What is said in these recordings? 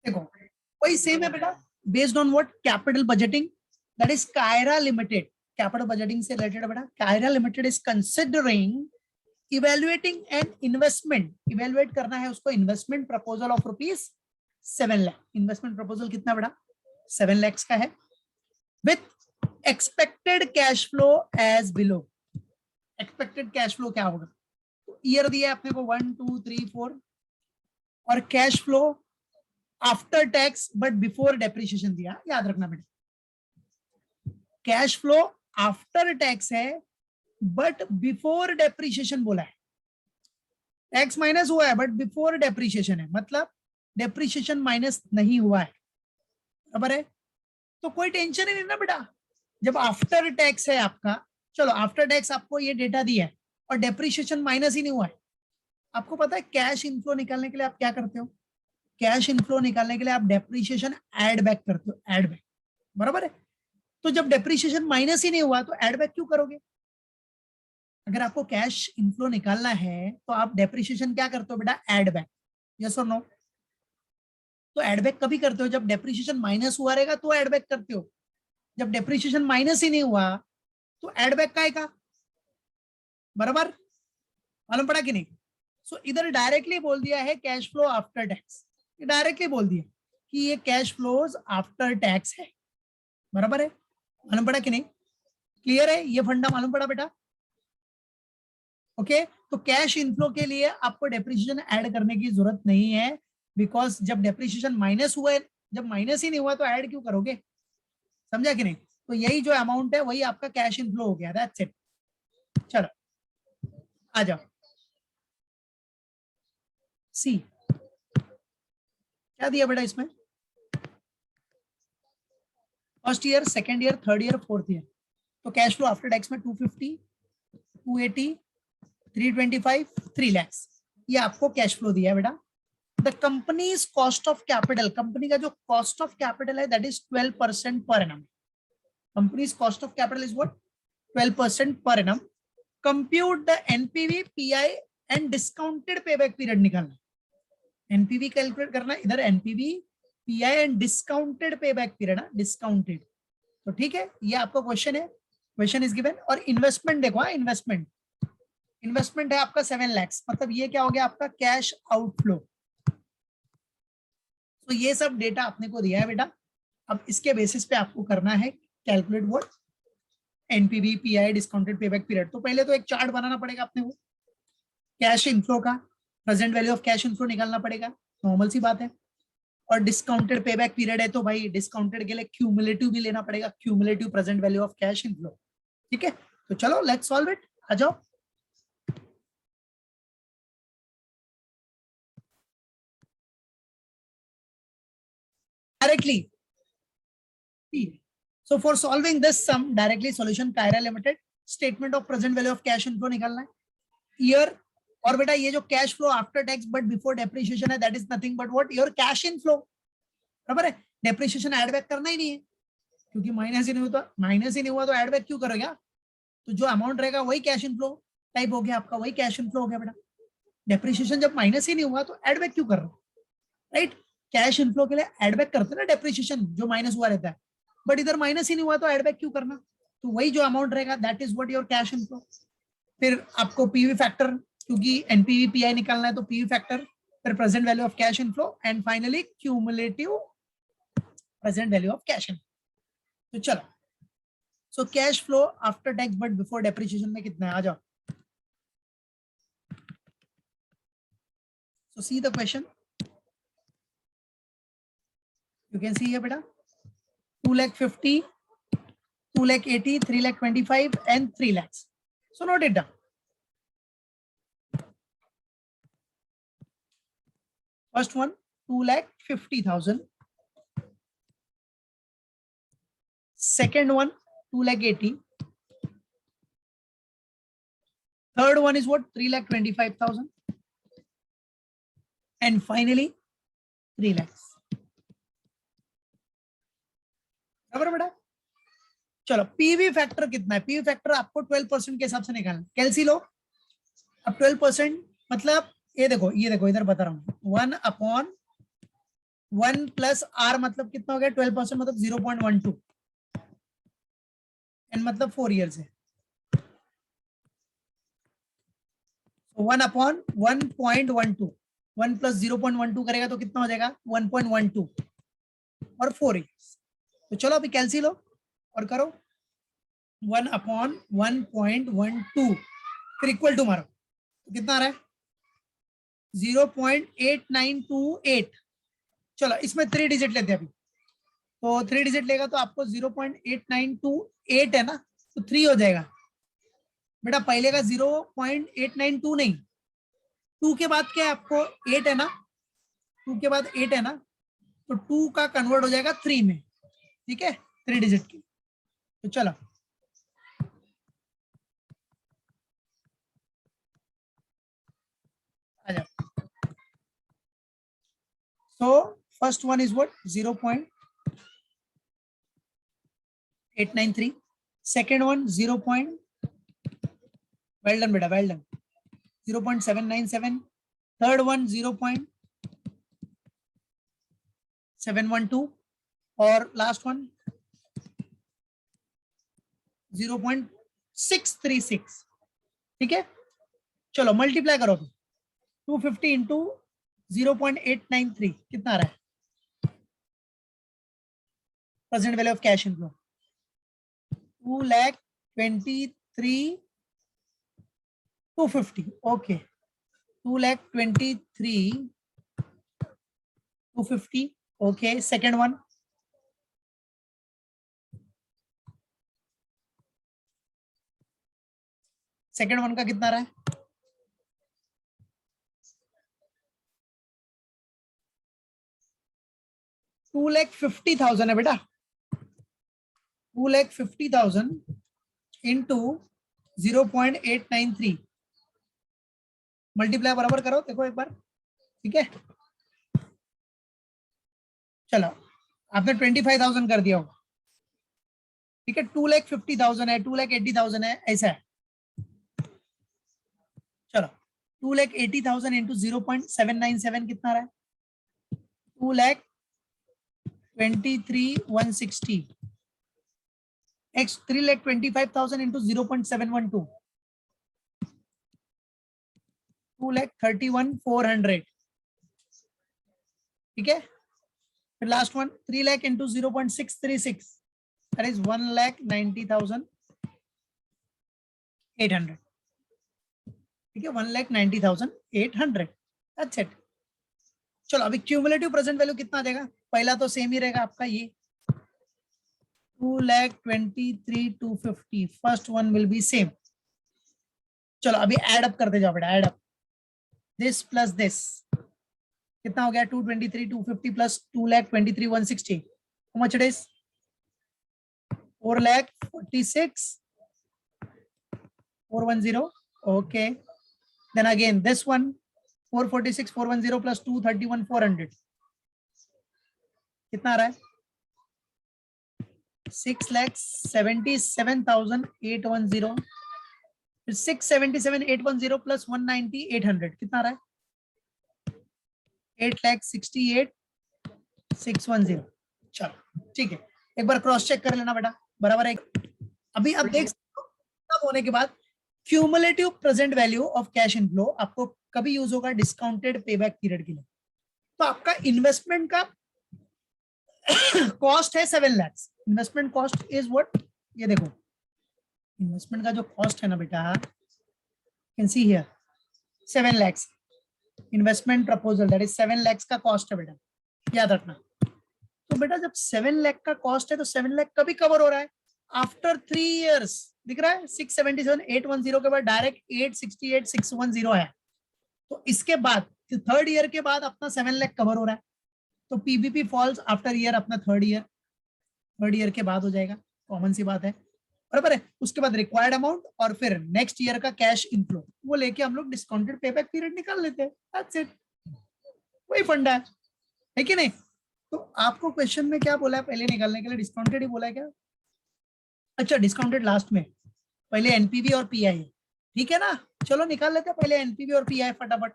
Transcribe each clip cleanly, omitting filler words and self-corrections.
देखो वही सेम है बेटा, based on what, capital budgeting, that is Kaira limited, capital budgeting से रिलेटेड बेटा। Kaira limited is considering evaluating an investment, evaluate करना है उसको investment proposal of rupees 7 lakh. Investment proposal कितना बेटा, 7 लाख का है, with expected cash flow as below. Expected cash flow क्या होगा, ईयर दिया अपने को 1 2 3 4, और cash flow after tax but before depreciation दिया, याद रखना बेटा। कैश फ्लो आफ्टर टैक्स है बट बिफोर डेप्रिसिएशन बोला है, टैक्स माइनस हुआ है बट बिफोर डेप्रिसिएशन है, मतलब डेप्रिसिएशन माइनस नहीं हुआ है, बराबर है। तो कोई टेंशन ही नहीं ना बेटा, जब आफ्टर टैक्स है आपका, चलो आफ्टर टैक्स आपको ये डेटा दिया है और डेप्रिसिएशन माइनस ही नहीं हुआ है। आपको पता है कैश इनफ्लो निकालने के लिए आप क्या करते हो, कैश इनफ्लो निकालने के लिए आप डेप्रिसिएशन ऐड बैक करते हो, ऐड बैक, बराबर है। तो जब डेप्रिसिएशन माइनस ही नहीं हुआ तो ऐड बैक क्यों करोगे। अगर आपको कैश इनफ्लो निकालना है तो आप डेप्रिसिएशन क्या करते हो बेटा, ऐड बैक, यस और नो। तो ऐड बैक कभी करते हो जब डेप्रिसिएशन माइनस हुआ रहेगा तो ऐड बैक करते हो, जब डेप्रिसिएशन माइनस ही नहीं हुआ तो ऐड बैक का आएगा, बराबर, मालूम पड़ा कि नहीं। सो इधर डायरेक्टली बोल दिया है cash flow after tax, directly बोल दिया कि ये कैश फ्लोज आफ्टर टैक्स है, बराबर है, मालूम पड़ा कि नहीं, क्लियर है, ये फंडा मालूम पड़ा बेटा। ओके तो कैश इनफ्लो के लिए आपको डेप्रिसिएशन ऐड करने की जरूरत नहीं है, बिकॉज जब डेप्रिसिएशन माइनस हुआ है, जब माइनस ही नहीं हुआ तो ऐड क्यों करोगे, समझा कि नहीं। तो यही जो अमाउंट है वही आपका कैश इनफ्लो हो गया, दैट्स इट। चलो आ जाओ, सी क्या दिया बेटा इसमें, first year, second year, third year, fourth year. तो कैश फ्लो आफ्टर टैक्स में 250, 280, 325, 3 लाख, ये आपको कैश फ्लो दिया है बेटा। The companies cost of capital, company का जो कॉस्ट ऑफ कैपिटल है that is 12% per annum. Companies cost of capital is what, 12% per annum. Compute the NPV, pi and discounted payback period निकालना, NPV calculate करना, इधर NPV, pi and discounted payback period, discounted. तो ठीक है, ये आपका question है, क्वेश्चन इज गिवन। और इन्वेस्टमेंट देखो, हाँ इन्वेस्टमेंट, इन्वेस्टमेंट है आपका 7 लाख, मतलब ये क्या हो गया आपका कैश आउटफ्लो। तो ये सब डेटा आपने को दिया है बेटा, अब इसके बेसिस पे आपको करना है calculate what, NPV, pi, discounted payback period. तो पहले तो एक चार्ट बनाना पड़ेगा अपने को, कैश इनफ्लो का present value of cash inflow निकालना पड़ेगा, नॉर्मल सी बात है। और डिस्काउंटेड पेबैक पीरियड है तो भाई डिस्काउंटेड के लिए क्यूमुलेटिव भी लेना पड़ेगा, cumulative present value of cash inflow, ठीक है। तो चलो लेट्स सॉल्व इट, आ जाओ। Directly, so for solving this sum directly solution Kaira limited, statement of present value of cash inflow निकालना है, ईयर। और बेटा ये जो cash flow after tax but before depreciation है that is nothing but what, your cash inflow, बराबर है। Depreciation add back करना ही नहीं है क्योंकि माइनस ही नहीं हुआ, माइनस ही नहीं हुआ तो ऐड बैक क्यों करोगे। तो जो अमाउंट रहेगा वही कैश इनफ्लो टाइप हो गया आपका, वही कैश इनफ्लो हो गया बेटा। डेप्रिसिएशन जब माइनस ही नहीं हुआ तो ऐड बैक क्यों कर रहे हो, राइट। कैश इनफ्लो के लिए ऐड बैक करते हैं ना डेप्रिसिएशन जो माइनस हुआ रहता है, बट इधर माइनस ही नहीं हुआ तो ऐड बैक क्यों करना। तो वही जो अमाउंट रहेगा that is what your cash inflow. फिर आपको पीवी फैक्टर, क्योंकि एनपीवी पीआई निकालना है तो पीवी फैक्टर, फिर present value of cash inflow and finally cumulative present value of cash inflow. तो चलो, so cash flow after tax but before depreciation में कितना है, आ जाओ। So see the question. You can see here beta 2,50,000, 2,80,000, 3,25,000 and 3 lakhs. So note it down. First one 2,50,000. Second one 2,80,000. Third one is what, 3,25,000. And finally 3 lakhs. बराबर बेटा। चलो PV factor कितना है, PV factor आपको 12% के हिसाब से निकालना, कैलसी लो। अब 12% मतलब ये देखो इधर बता रहा हूँ, 1/1 1 प्लस आर मतलब कितना हो गया 12% मतलब 0.12 एन मतलब 4 ईयर्स है। 1/1.12 1 प्लस 0.12 करेगा तो कितना हो जाएगा 1.12 और 4 ईयर्स। तो चलो अभी कैलसी लो और करो 1/1.12 फिर इक्वल टू मारो तो कितना आ रहा है 0.8928। चलो इसमें 3 डिजिट लेते हैं अभी, तो 3 डिजिट लेगा तो आपको 0.8928 है ना, तो 3 हो जाएगा बेटा। पहले का 0.892 नहीं, 2 के बाद क्या है आपको 8 है ना, 2 के बाद 8 है ना, तो 2 का कन्वर्ट हो जाएगा 3 में, ठीक है 3 डिजिट की। तो चलो आ जाओ। So first one is what 0.893, second one 0. Well done beta, well done 0.797, third one 0.712 और last one 0.636, ठीक है। चलो मल्टीप्लाई करो 250 इंटू 0.893 कितना आ रहा है present value of cash inflow 2,23,250 okay 2,23,250 okay. Second one का कितना रहा है 2,50,000 है बेटा 2,50,000 इंटू 0.893 मल्टीप्लाई बराबर करो देखो एक बार, ठीक है। चलो आपने 25,000 कर दिया होगा, ठीक है 2,50,000 है 2,80,000 है ऐसा है। चलो 2,80,000 इंटू 0.797 कितना रहा है 2,23,160 x 3,25,000 इंटू 0.712 2,31,400, ठीक है। फिर last one 3 lakh into 0.636 that is 1,90,800, ठीक है 1,90,800 दैट्स इट। चलो अभी क्यूमुलेटिव प्रेजेंट वैल्यू कितना देगा, पहला तो सेम ही रहेगा आपका ये 2,23,250 first one will be same. चलो अभी एड अप करते जाओ बेटा, add up this plus this कितना हो गया 223,250 plus 2,23,160 how much it is 4,46,410 okay. Then again this one 446,410 plus 231,400 कितना आ रहा है 6,77,810 फिर 677,810 प्लस 190,800 कितना आ रहा है 8,68,610। चलो ठीक है एक बार क्रॉस चेक कर लेना बेटा बराबर है। अभी आप देख सकते हो तब होने के बाद cumulative present value of cash inflow आपको कभी यूज होगा डिस्काउंटेड पेबैक पीरियड के लिए। तो आपका इन्वेस्टमेंट का कॉस्ट है 7 lakh, investment cost is what, ये देखो इन्वेस्टमेंट का जो कॉस्ट है ना बेटा can see here 7 lakh investment proposal that is 7 lakh का कॉस्ट है बेटा, याद रखना। तो बेटा जब 7 लाख का कॉस्ट है तो 7 लाख कभी कवर हो रहा है आफ्टर 3 इयर्स, दिख रहा है 677,810 के बाद डायरेक्ट 868,610 है। तो इसके बाद थर्ड ईयर के बाद अपना 7 लाख कवर हो रहा है, तो पीबीपी फॉल्स आफ्टर ईयर अपना थर्ड ईयर के बाद हो जाएगा, कॉमन सी बात है बराबर है। उसके बाद रिक्वायर्ड अमाउंट और फिर नेक्स्ट ईयर का कैश इनफ्लो वो लेके हम लोग डिस्काउंटेड पेबैक पीरियड निकाल लेते हैं, दैट्स इट, वही फंडा है कि नहीं। तो आपको क्वेश्चन में क्या बोला है पहले निकालने के लिए, डिस्काउंटेड ही बोला है क्या, अच्छा डिस्काउंटेड लास्ट में, पहले एनपीवी और पीआई, ठीक है ना। चलो निकाल लेते हैं पहले एनपीवी और पीआई फटाफट,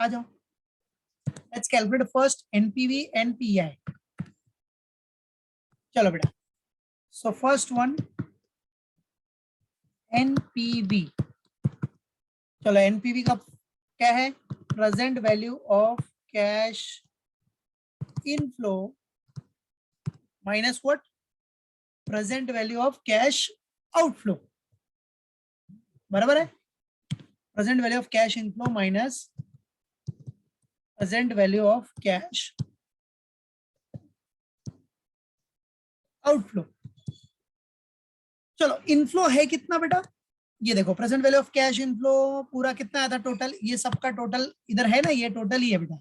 आ जाओ Let's calculate first NPV and PI. चलो बेटा. So first one NPV. चलो NPV का क्या है? Present value of cash inflow minus what? Present value of cash outflow. बराबर है? Present value of cash inflow minus present value of cash outflow. चलो inflow है कितना बेटा? ये देखो present value of cash inflow पूरा कितना आया था टोटल? ये सबका टोटल इधर है ना, ये टोटल ही है बेटा.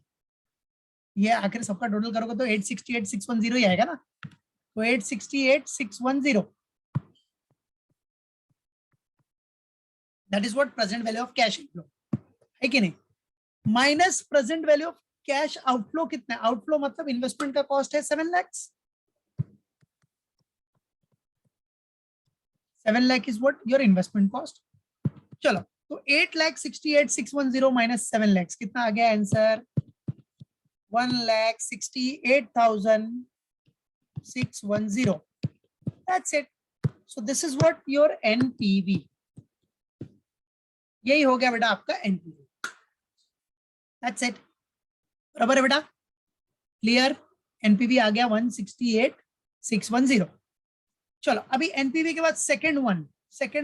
ये आखिर सबका टोटल करोगे तो 868,610 ही आएगा ना. तो 868,610 that is what present value of cash inflow है कि नहीं. Minus present value of cash outflow कितना है? आउटफ्लो मतलब इन्वेस्टमेंट का कॉस्ट है 7 lakh. 7 lakh is what your investment cost. चलो तो 8,68,610 minus 7 lakhs कितना आ गया answer? 1,68,610. That's it. So this is what your NPV. यही हो गया बेटा आपका NPV. That's it. बराबर है बेटा? क्लियर? NPV आ गया 168,610. चलो अभी एनपीवी के बाद सेकंड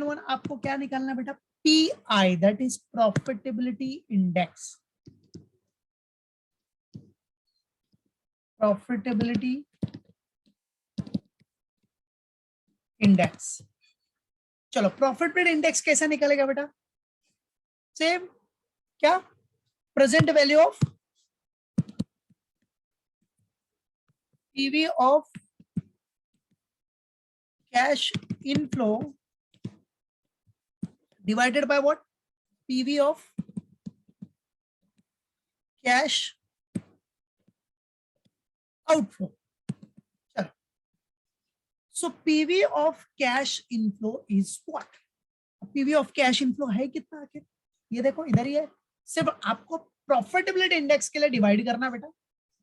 वन आपको क्या निकालना बेटा? Pi, that is profitability index. Profitability index. चलो प्रॉफिटेबिलिटी इंडेक्स कैसा निकलेगा बेटा? सेम क्या? Present value of PV of cash inflow divided by what? PV of cash outflow. चलो. So PV of cash inflow is what? PV of cash inflow है कितना आखिर? ये देखो इधर ही है. सिर्फ आपको प्रॉफिटेबिलिटी इंडेक्स के लिए डिवाइड करना बेटा.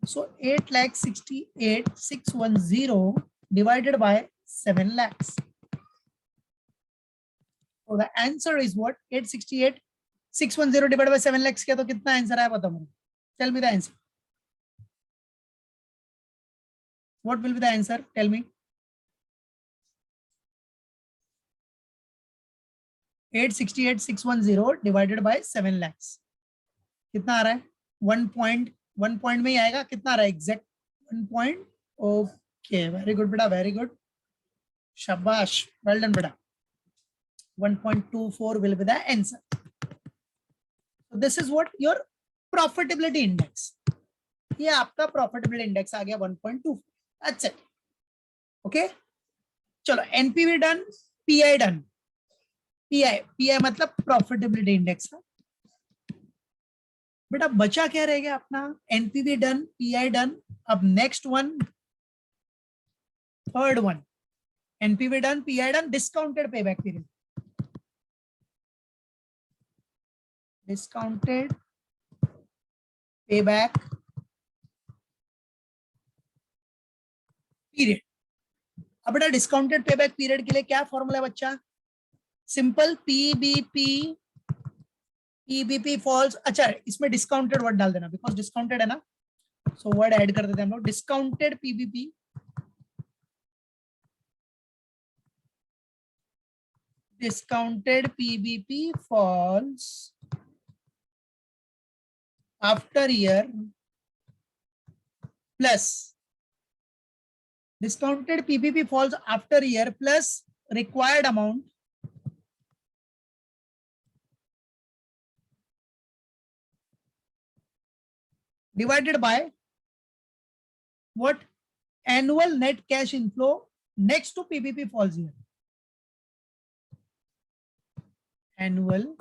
So 8,68,610 divided by 7 lakhs. So the answer is what? 868,610 divided by 7 lakhs. क्या तो कितना आंसर आया बताओ मुझे. Tell me the answer. What will be the answer? Tell me. 868,610 divided by 7 lakhs. कितना आ रहा है? 1 point में ही आएगा. कितना आ रहा है exact? 1 point. Okay, very good बेटा, very good. Shabash, well done बेटा. 1.24 will be the answer. So this is what your profitability index. ये आपका profitability index आ गया 1.24. That's it. Okay. चलो NPV done, PI done. PI मतलब profitability index है. बेटा बचा क्या रह गया अपना? NPV done, PI done. अब next one, third one. NPV done, PI done, discounted payback period. Discounted payback period. अब बेटा डिस्काउंटेड पेबैक पीरियड के लिए क्या फॉर्मूला है बच्चा? Simple PBP falls. अच्छा इसमें डिस्काउंटेड वर्ड डाल देना बिकॉज डिस्काउंटेड है ना. सो वर्ड ऐड कर देते हैं हम लोग. Discounted PBP falls after year plus discounted PBP falls after year plus required amount divided by what? Annual net cash inflow next to PBP falls year. Annual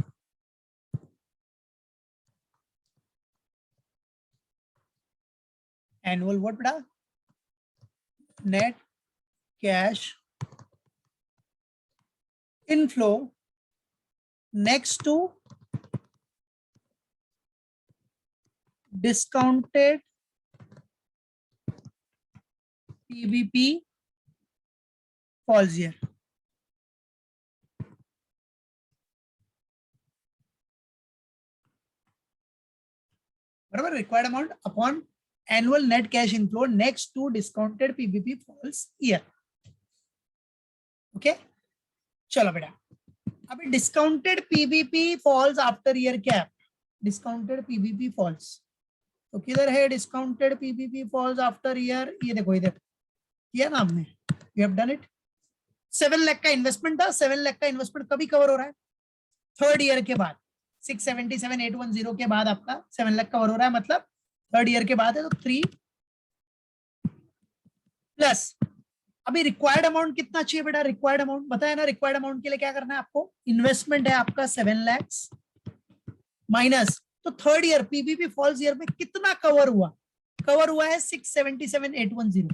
what बेटा? Net cash inflow next to discounted PVP falls year. बराबर, required amount upon annual net cash inflow next to discounted PVP falls year. Okay, चलो बेटा, अभी discounted PVP falls after year क्या है? Discounted PVP falls, तो किधर है discounted PVP falls after year? ये देखो इधर किया ना हमने, we have done it. 7 lakh का इन्वेस्टमेंट था, 7 लाख का इन्वेस्टमेंट कभी कवर हो रहा है? थर्ड ईयर के बाद, 677,810 के बाद आपका 7 लाख कवर हो रहा है, मतलब थर्ड ईयर के बाद है, तो 3 प्लस अभी रिक्वायर्ड अमाउंट कितना चाहिए बेटा? रिक्वायर्ड अमाउंट बताया ना, रिक्वायर्ड अमाउंट के लिए क्या करना है आपको? इन्वेस्टमेंट है आपका 7 लाख माइनस, तो third year PVP falls year में कितना कवर हुआ? कवर हुआ है 677,810,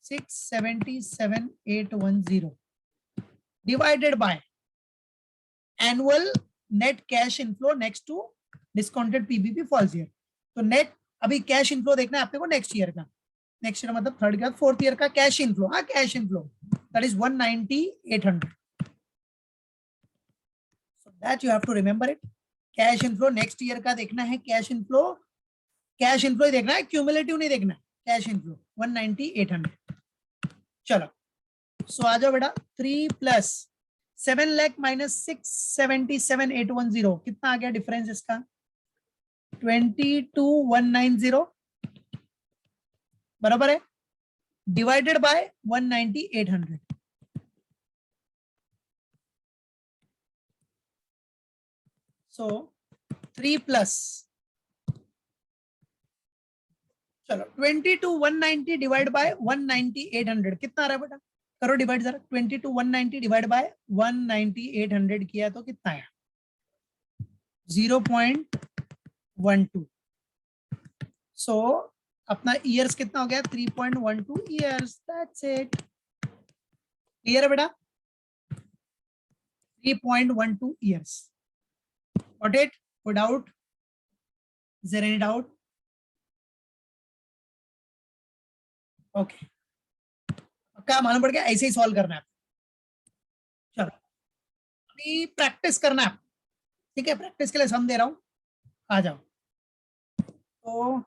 677,810 divided by annual net cash inflow next to discounted PVP falls year. तो नेट अभी कैश इनफ्लो देखना है आपने को नेक्स्ट ईयर का, नेक्स्ट ईयर मतलब थर्ड का फोर्थ ईयर का कैश इनफ्लो, हाँ cash inflow that is 190,800, so that you have to remember it. Cash inflow next year का देखना है, कैश इनफ्लो ही देखना है, क्यूमुलेटिव नहीं देखना है, कैश इनफ्लो 190,800। चलो, सो आ जाओ बेटा, 3 प्लस 7 लाख माइनस 677,810 कितना आ गया डिफरेंस इसका? 22,190 बराबर है, डिवाइडेड बाय 190,800। सो 3 प्लस, चलो 22,190 डिवाइड बाय 190,800 कितना आ रहा है बेटा? करो डिवाइड जरा, 22,190 डिवाइड बाय 190,800 किया तो कितना आया? 0.12। सो अपना ईयर्स कितना हो गया? 3.12 ईयर्स, दैट्स इट। क्लियर है बेटा? 3.12 ईयर्स। Got it? कोई doubt? Is there any doubt? Okay, पक्का मालूम पड़ गया? ऐसे ही सॉल्व करना है। चलो, अभी प्रैक्टिस करना है, ठीक है? प्रैक्टिस के लिए सम दे रहा हूं, आ जाओ। तो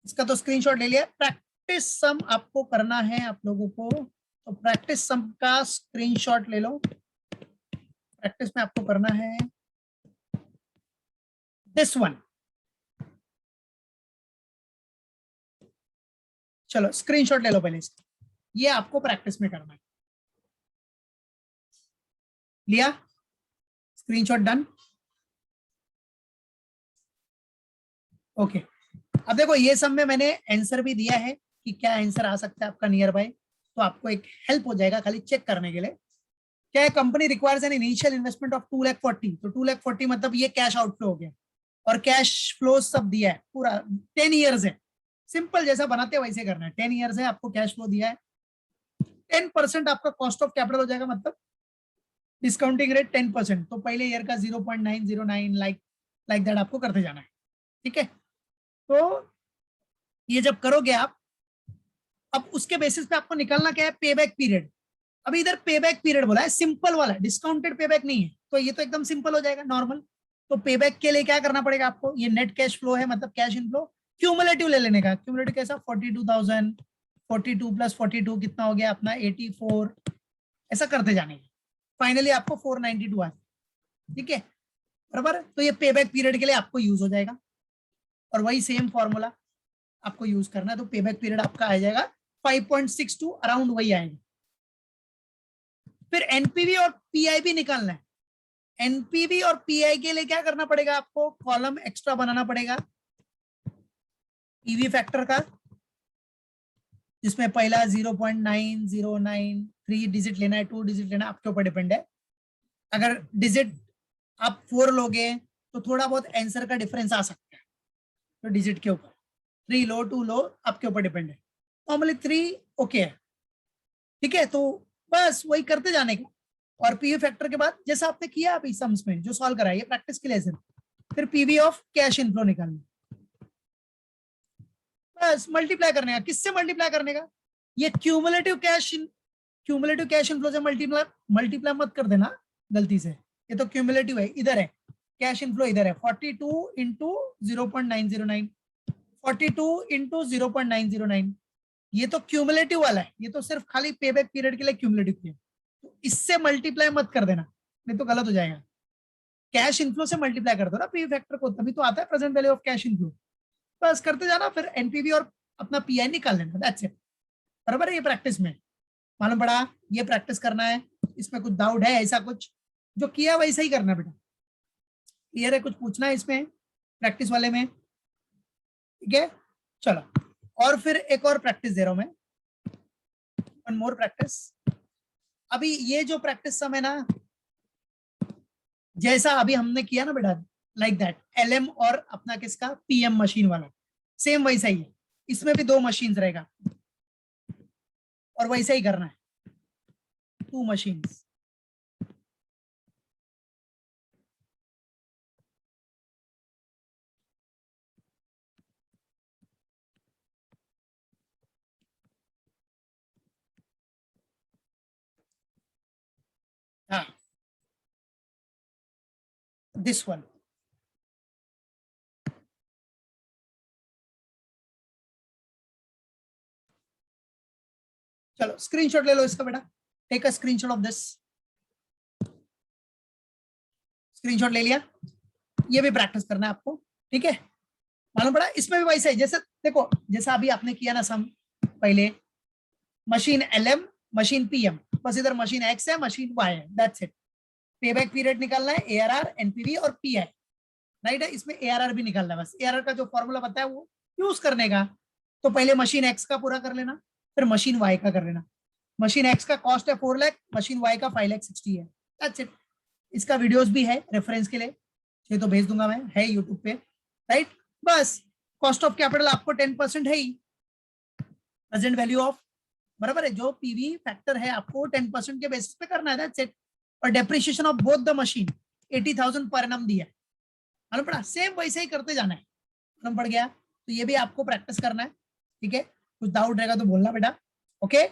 इसका तो स्क्रीनशॉट ले लिया। प्रैक्टिस सम आपको करना है आप लोगों को, तो प्रैक्टिस सम का स्क्रीनशॉट ले लो। प्रैक्टिस में आपको करना है दिस वन। चलो स्क्रीनशॉट ले लो पहले इसका, ये आपको प्रैक्टिस में करना है। लिया स्क्रीनशॉट? डन। ओके, अब देखो ये सब में मैंने आंसर भी दिया है कि क्या आंसर आ सकता है आपका नियर बाय, तो आपको एक हेल्प हो जाएगा खाली चेक करने के लिए। क्या है? Company requires an initial investment of 2,40,000, तो 2,40,000 मतलब ये कैश आउटफ्लो हो गया, और कैश फ्लो सब दिया है पूरा, 10 ईयर्स है। सिंपल जैसा बनाते हैं वैसे करना है, 10 ईयर्स है, आपको कैश फ्लो दिया है, 10% आपका कॉस्ट ऑफ कैपिटल हो जाएगा, मतलब डिस्काउंटिंग रेट 10%, तो पहले ईयर का 0.909 लाइक दैट आपको करते जाना है, ठीक है? तो ये जब करोगे आप, अब उसके बेसिस पे आपको निकालना क्या है? पे बैक पीरियड। अभी इधर पे बैक पीरियड बोला है, सिंपल वाला, डिस्काउंटेड पे बैक नहीं है, तो ये तो एकदम सिंपल हो जाएगा, नॉर्मल। तो पे बैक के लिए क्या करना पड़ेगा आपको? ये नेट कैश फ्लो है, मतलब कैश इनफ्लो, क्यूमुलेटिव ले लेने का। क्यूमुलेटिव कैसा? 42,000, 42 प्लस 42 कितना हो गया अपना? 84, ऐसा करते जाने का, फाइनली आपको 492 आ जाए, ठीक है? बराबर, तो ये पे बैक पीरियड के लिए आपको यूज हो जाएगा, और वही सेम फॉर्मूला आपको यूज करना है, तो पे बैक पीरियड आपका आ जाएगा 5.62, अराउंड वही आएगा। फिर एनपीवी और पीआईबी निकालना है। एनपीवी और पीआई के लिए क्या करना पड़ेगा आपको? कॉलम एक्स्ट्रा बनाना पड़ेगा पीवी फैक्टर का, जिसमें पहला 0.909, 3 डिजिट लेना है, 2 डिजिट लेना है, आपके ऊपर डिपेंड है। अगर डिजिट आप 4 लोगे तो थोड़ा बहुत आंसर का डिफरेंस आ सकता है, तो डिजिट के ऊपर 3 लो 2 लो, आपके ऊपर डिपेंड है। नॉर्मली 3 ओके है, ठीक है? तो बस वही करते जाने का, और पीवी फैक्टर के बाद जैसा आपने किया अभी सम्स में जो सॉल्व करा, ये प्रैक्टिस के लिए सिर्फ, फिर पीवी ऑफ कैश इनफ्लो निकालना, बस मल्टीप्लाई करने का। किससे मल्टीप्लाई करने का? ये क्यूमुलेटिव कैश इनफ्लो से मल्टीप्लाई मल्टीप्लाई मत कर देना गलती से, ये तो क्यूमुलेटिव है, इधर है कैश इनफ्लो, इधर है 42 इंटू 0.909, 42 इंटू 0.909, ये तो क्यूमुलेटिव वाला है, ये तो सिर्फ खाली पे बैक पीरियड के लिए क्यूमुलेटिव है, तो इससे मल्टीप्लाई मत कर देना, नहीं तो गलत हो जाएगा। कैश इनफ्लो से मल्टीप्लाई कर दो ना पीवी फैक्टर को, तभी तो आता है present value of cash inflow. बस करते जाना, फिर एनपीवी और अपना पीआई निकाल लेना, दैट्स इट। बराबर है, ये प्रैक्टिस में मालूम पड़ा, ये प्रैक्टिस करना है। इसमें कुछ डाउट है ऐसा कुछ? जो किया वैसा ही करना बेटा, क्लियर है? कुछ पूछना है इसमें प्रैक्टिस वाले में? ठीक है, चलो। और फिर एक और प्रैक्टिस दे रहा हूं मैं, वन मोर प्रैक्टिस। अभी ये जो प्रैक्टिस सम है ना, जैसा अभी हमने किया ना बेटा, लाइक दैट, एलएम और अपना किसका पीएम मशीन वाला, सेम वैसा ही है। इसमें भी 2 मशीन रहेगा और वैसा ही करना है, 2 मशीन्स। हाँ, दिस वन। चलो स्क्रीनशॉट ले लो इसका बेटा, take a screenshot of this. Screenshot ले लिया? ये भी प्रैक्टिस करना है आपको, ठीक है? मालूम पड़ा? इसमें भी वैसे है, जैसे देखो जैसा अभी आपने किया ना सम पहले, मशीन एलएम मशीन पीएम, बस इधर मशीन एक्स है मशीन वाई है, दैट्स इट। पेबैक पीरियड निकालना है, एआरआर, एनपीवी और पीआई, राइट है? इसमें एआरआर भी निकालना है, बस एआरआर का जो फॉर्मूला बताया वो यूज करने का। तो पहले मशीन एक्स का पूरा कर लेना, फिर मशीन वाई का कर लेना। मशीन एक्स का कॉस्ट है 4 लाख, मशीन वाई का 5,60,000 है, दैट्स इट। इसका वीडियोस भी है रेफरेंस के लिए, ये तो भेज दूंगा मैं, है यूट्यूब पे, राइट? बस कॉस्ट ऑफ कैपिटल आपको 10% है ही, प्रेजेंट वैल्यू ऑफ, बराबर है, जो पीवी फैक्टर है आपको 10% के बेसिस पे करना है, दैट्स इट। और depreciation of both the machine 80,000 per annum दिया है, मालूम पड़ा? सेम वैसे ही करते जाना है, मालूम पड़ गया? तो ये भी आपको प्रैक्टिस करना है, ठीक है? कुछ डाउट रहेगा तो बोलना बेटा, ओके?